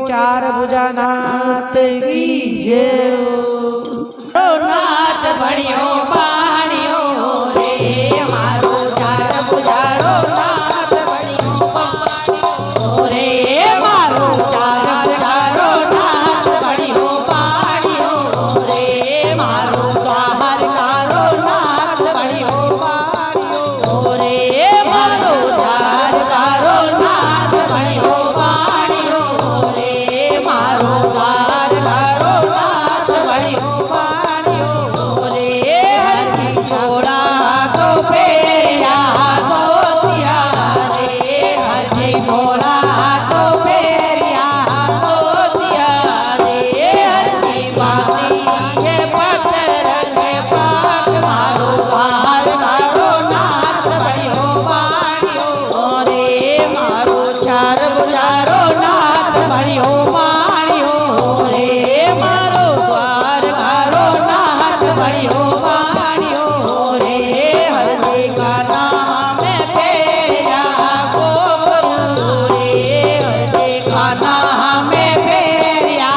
चार भुजानाथ की जय। नाथ बड़ियो पाणियो रे मारो चार भुजारो नाथ बड़ियो पाणियो रे मारो चार भुजारो नाथ बड़ियो पाणियो रे मारो द्वार कारो नाथ बड़ियो पाणियो रे मारो द्वार कारो नाथ बड़ियो पाणियो रे मारो द्वार कारो नाथ बड़ियो पाणियो रे हरजी घोड़ा को फेरिया गोतिया रे हरजी घोड़ा को फेरिया गोतिया रे हरजी बाती ये पत्थर के पाक मारो द्वार कारो नाथ बड़ियो पाणियो रे मारो चार बुझारो नाथ बड़ियो पाणियो रे मारो द्वार कारो नाथ बड़ियो पाणियो रे हरजी का नाम फेरा गोगरू रे हरजी का नाम फेरिया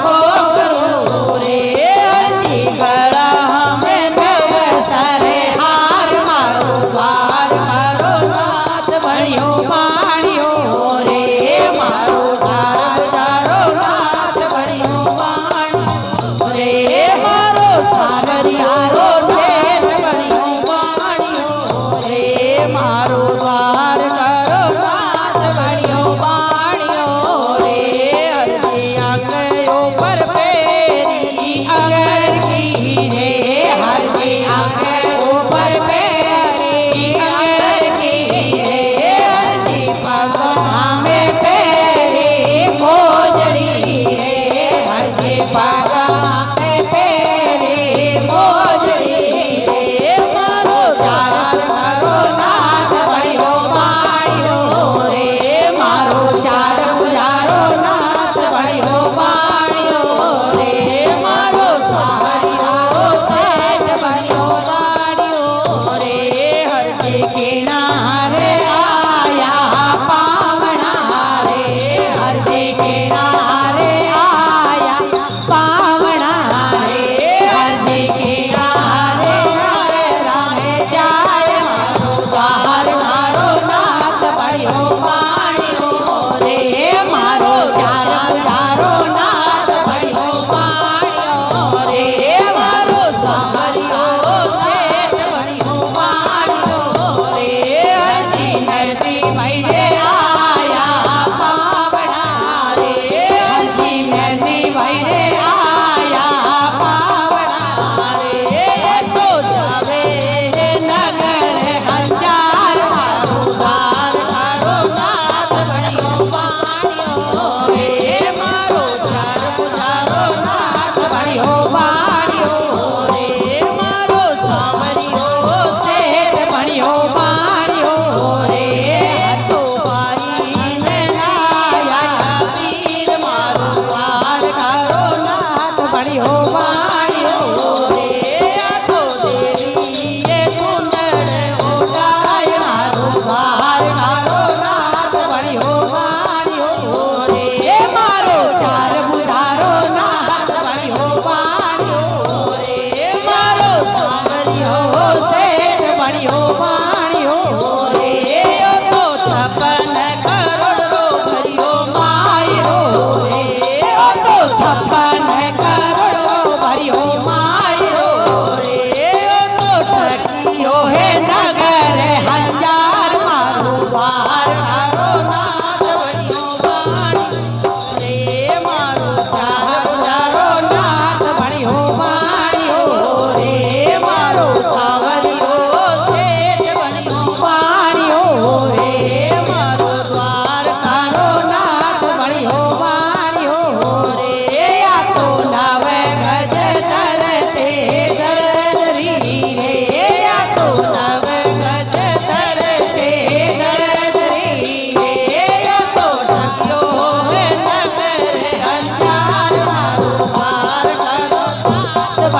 गोगरू रे हरजी गड़ा हमें नव सारे हार मारो द्वार कारो नाथ बड़ियो पाणियो रे मारो चार बुझारो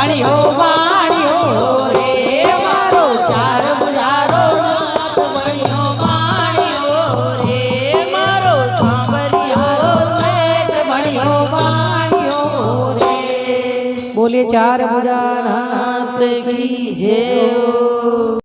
ભણ્યો વાણ્યો રે મારો ચાર ભુજારો નાથ ભણ્યો વાણ્યો રે મારો સાંભળ્યો શેઠ ભણ્યો વાણ્યો રે બોલે ચાર ભુજા નાથ કી જય।